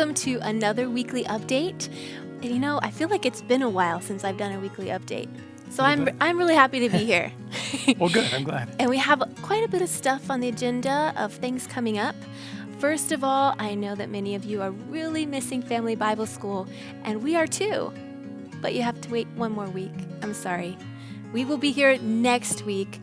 welcome to another weekly update. And you know, I feel like it's been a while since I've done a weekly update. So I'm really happy to be here. Well, good. I'm glad. And we have quite a bit of stuff on the agenda of things coming up. First of all, I know that many of you are really missing Family Bible School, and we are too. But you have to wait one more week. I'm sorry. We will be here next week.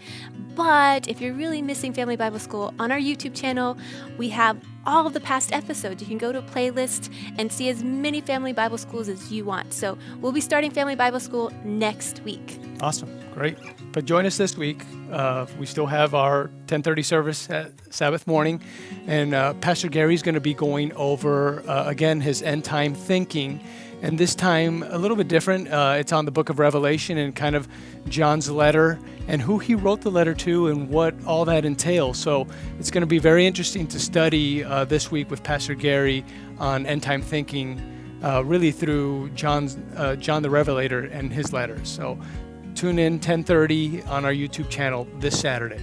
But if you're really missing Family Bible School, on our YouTube channel, we have all of the past episodes. You can go to a playlist and see as many Family Bible Schools as you want. So we'll be starting Family Bible School next week. Awesome. Great. But join us this week. We still have our 10:30 service at Sabbath Morning. And Pastor Gary's going to be going over, again, his end time thinking. And this time, a little bit different. It's on the book of Revelation and kind of John's letter and who he wrote the letter to and what all that entails. So it's going to be very interesting to study this week with Pastor Gary on end time thinking, really through John the Revelator and his letters. So tune in 10:30 on our YouTube channel this Saturday.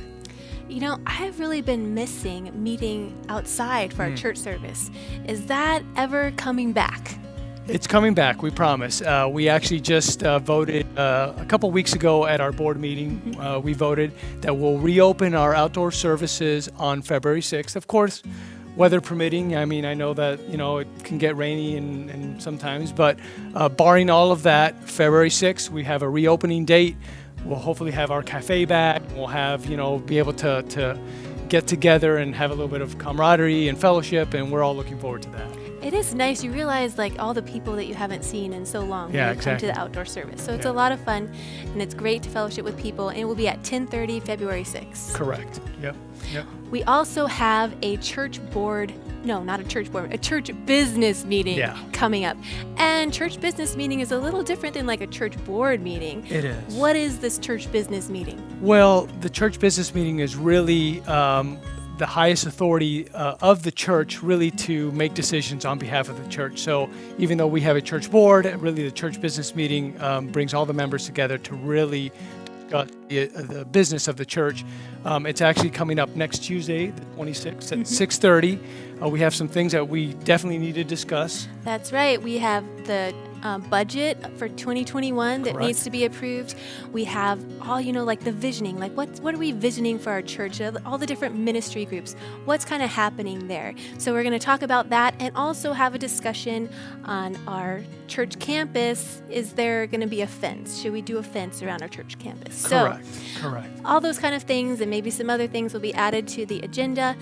You know, I've really been missing meeting outside for our church service. Is that ever coming back? It's coming back, we promise. We actually just voted a couple weeks ago at our board meeting. We voted that we'll reopen our outdoor services on February 6th. Of course, weather permitting. I mean, I know that, it can get rainy and sometimes, but barring all of that, February 6th, we have a reopening date. We'll hopefully have our cafe back. We'll have, be able to get together and have a little bit of camaraderie and fellowship, and we're all looking forward to that. It is nice. You realize like all the people that you haven't seen in so long when you come to the outdoor service. So it's a lot of fun, and it's great to fellowship with people, and it will be at 10:30 February 6th. Correct. Yep. We also have a church business meeting coming up. And church business meeting is a little different than like a church board meeting. It is. What is this church business meeting? Well, the church business meeting is really the highest authority of the church, really to make decisions on behalf of the church. So even though we have a church board, really the church business meeting brings all the members together to really discuss the business of the church. It's actually coming up next Tuesday, the 26th at 6:30. We have some things that we definitely need to discuss. That's right. We have the budget for 2021 that needs to be approved. We have all, like the visioning, like what are we visioning for our church, all the different ministry groups, what's kind of happening there. So we're going to talk about that and also have a discussion on our church campus. Is there going to be a fence? Should we do a fence around our church campus? Correct. All those kind of things and maybe some other things will be added to the agenda,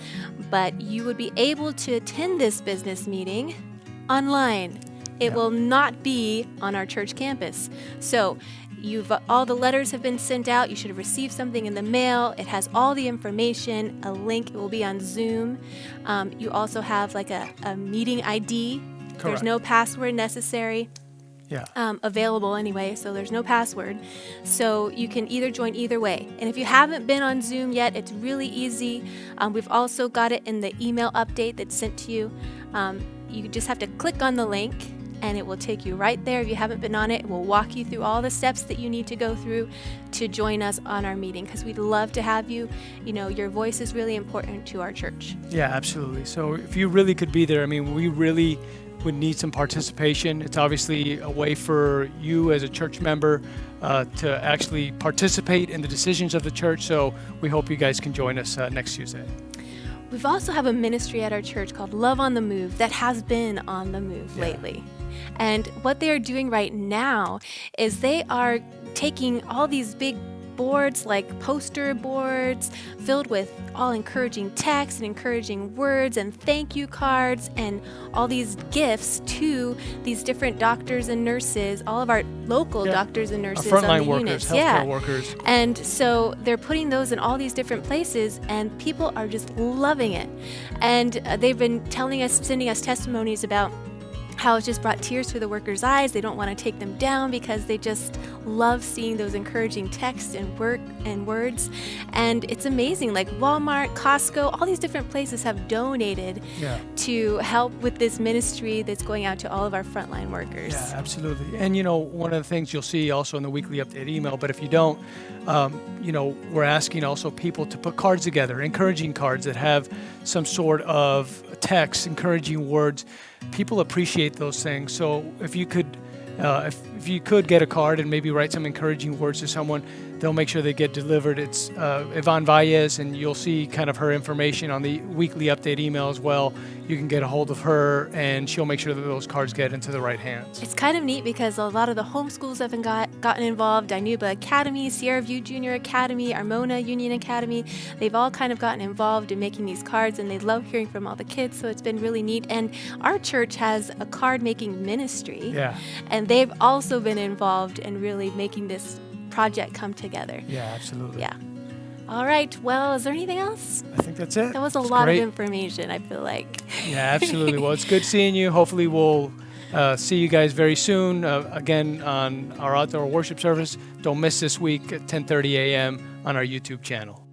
but you would be able to attend this business meeting online. It will not be on our church campus. So all the letters have been sent out. You should have received something in the mail. It has all the information, a link. It will be on Zoom. You also have like a meeting ID. Correct. There's no password necessary. Available anyway, so there's no password. So you can either join either way. And if you haven't been on Zoom yet, it's really easy. We've also got it in the email update that's sent to you. You just have to click on the link, and it will take you right there. If you haven't been on it, it will walk you through all the steps that you need to go through to join us on our meeting, because we'd love to have you. Your voice is really important to our church. Yeah, absolutely. So if you really could be there, we really would need some participation. It's obviously a way for you as a church member to actually participate in the decisions of the church. So we hope you guys can join us next Tuesday. We've also have a ministry at our church called Love on the Move that has been on the move lately. And what they are doing right now is they are taking all these big boards, like poster boards filled with all encouraging text and encouraging words and thank you cards and all these gifts to these different doctors and nurses, all of our local doctors and nurses our frontline on the workers, units. Healthcare workers. And so they're putting those in all these different places, and people are just loving it. And they've been sending us testimonies about how it's just brought tears to the workers' eyes. They don't want to take them down because they just love seeing those encouraging texts and words. And it's amazing. Like Walmart, Costco, all these different places have donated to help with this ministry that's going out to all of our frontline workers. Yeah, absolutely. And one of the things you'll see also in the weekly update email, but if you don't, we're asking also people to put cards together, encouraging cards that have some sort of text, encouraging words people appreciate those things. So if you could get a card and maybe write some encouraging words to someone, they'll make sure they get delivered. It's Yvonne Valles, and you'll see kind of her information on the weekly update email as well. You can get a hold of her, and she'll make sure that those cards get into the right hands. It's kind of neat because a lot of the homeschools have gotten involved. Dinuba Academy, Sierra View Junior Academy, Armona Union Academy. They've all kind of gotten involved in making these cards, and they love hearing from all the kids, so it's been really neat. And our church has a card-making ministry, and they've also been involved in really making this project come together. Yeah, absolutely. Yeah. All right. Well, is there anything else? I think that's it. That was a lot of information, I feel like. Yeah, absolutely. Well, it's good seeing you. Hopefully we'll see you guys very soon again on our outdoor worship service. Don't miss this week at 10:30 a.m. on our YouTube channel.